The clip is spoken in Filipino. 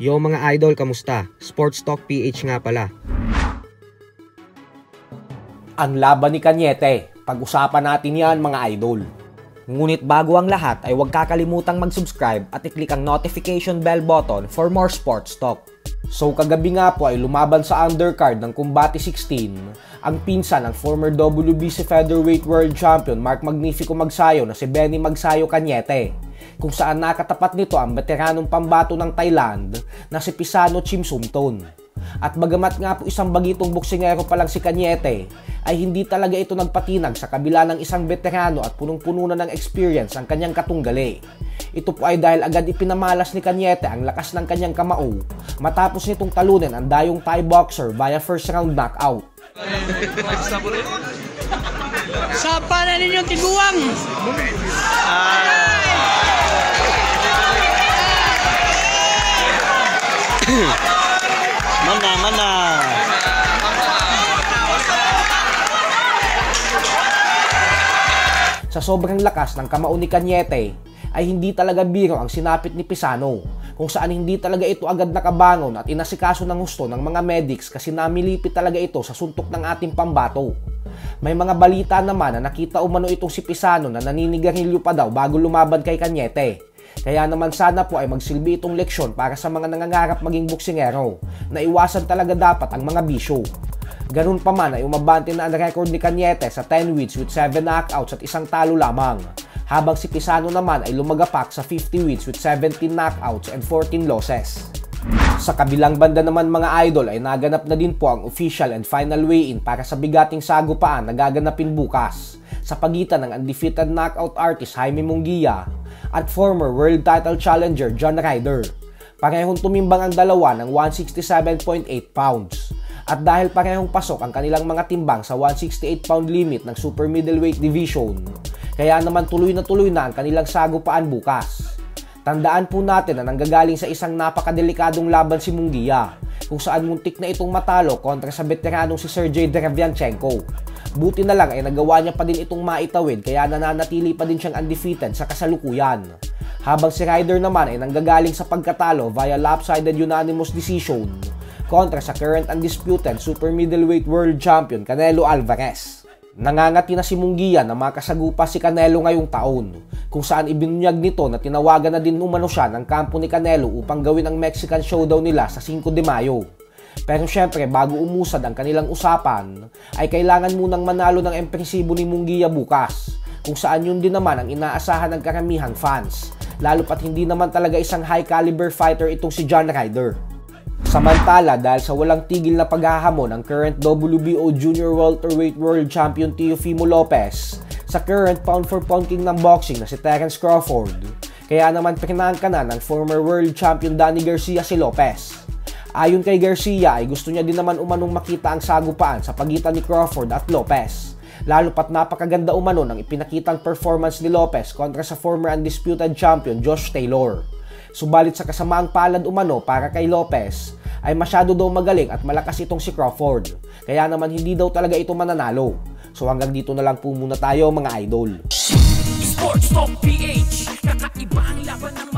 Yo mga idol, kamusta? Sports Talk PH nga pala. Ang laban ni Cañete, pag-usapan natin yan mga idol. Ngunit bago ang lahat ay huwag kakalimutang mag-subscribe at i-click ang notification bell button for more sports talk. So kagabi nga po ay lumaban sa undercard ng Combate 16 ang pinsan ng former WBC Featherweight World Champion Mark Magnifico Magsayo na si Benny Magsayo Cañete, kung saan nakatapat nito ang veteranong pambato ng Thailand na si Pisano Chimsumthon. At bagamat nga po isang bagitong boksingero pa lang si Cañete, ay hindi talaga ito nagpatinag sa kabila ng isang veterano at punong-puno na ng experience ang kanyang katunggali. Ito po ay dahil agad ipinamalas ni Cañete ang lakas ng kanyang kamao matapos nitong talunin ang dayong Thai boxer via first round knockout. Sapa na ninyong tiguang! Mana. Sa sobrang lakas ng kamao ni Cañete, ay hindi talaga biro ang sinapit ni Pisano, kung saan hindi talaga ito agad nakabangon at inasikaso ng husto ng mga medics kasi namilipit talaga ito sa suntok ng ating pambato. May mga balita naman na nakita umano itong si Pisano na naninigarilyo pa daw bago lumaban kay Cañete. Kaya naman sana po ay magsilbi itong leksyon para sa mga nangangarap maging boksingero na iwasan talaga dapat ang mga bisyo. Ganun pa man ay umabante na ang record ni Cañete sa 10 wins with 7 knockouts at isang talo lamang, habang si Pisano naman ay lumagapak sa 50 wins with 17 knockouts and 14 losses. Sa kabilang banda naman mga idol ay naganap na din po ang official and final weigh-in para sa bigating sagupaan na gaganapin bukas sa pagitan ng undefeated knockout artist Jaime Munguia at former world title challenger John Ryder. Parehong tumimbang ang dalawa ng 167.8 pounds. At dahil parehong pasok ang kanilang mga timbang sa 168 pound limit ng super middleweight division, kaya naman tuloy na ang kanilang sagupaan bukas. Tandaan po natin na nanggagaling sa isang napakadelikadong laban si Munguia, kung saan muntik na itong matalo kontra sa veteranong si Sergey Derevianchenko. Buti na lang ay nagawa niya pa din itong maitawid kaya nananatili pa din siyang undefeated sa kasalukuyan. Habang si Ryder naman ay nanggagaling sa pagkatalo via lopsided unanimous decision kontra sa current undisputed super middleweight world champion Canelo Alvarez. Nangangati na si Munguia na makasagupa si Canelo ngayong taon, kung saan ibinunyag nito na tinawagan na din umano siya ng kampo ni Canelo upang gawin ang Mexican showdown nila sa 5 de Mayo. Pero syempre bago umusad ang kanilang usapan, ay kailangan munang manalo ng empresibo ni Munguia bukas, kung saan yun din naman ang inaasahan ng karamihang fans, lalo pat hindi naman talaga isang high caliber fighter itong si John Ryder. Samantala, dahil sa walang tigil na paghahamon ng current WBO Junior Welterweight World Champion Teofimo Lopez sa current pound-for-pound king ng boxing na si Terence Crawford, kaya naman pinangka na ng former world champion Danny Garcia si Lopez. Ayon kay Garcia ay gusto niya din naman umanong makita ang sagupaan sa pagitan ni Crawford at Lopez, lalo pat napakaganda umano ng ipinakitang performance ni Lopez kontra sa former undisputed champion Josh Taylor. Subalit sa kasamaang palad umano para kay Lopez ay masyado daw magaling at malakas itong si Crawford, kaya naman hindi daw talaga ito mananalo. So hanggang dito na lang po muna tayo mga idol. Sports Talk PH, kakaiba ang laban ng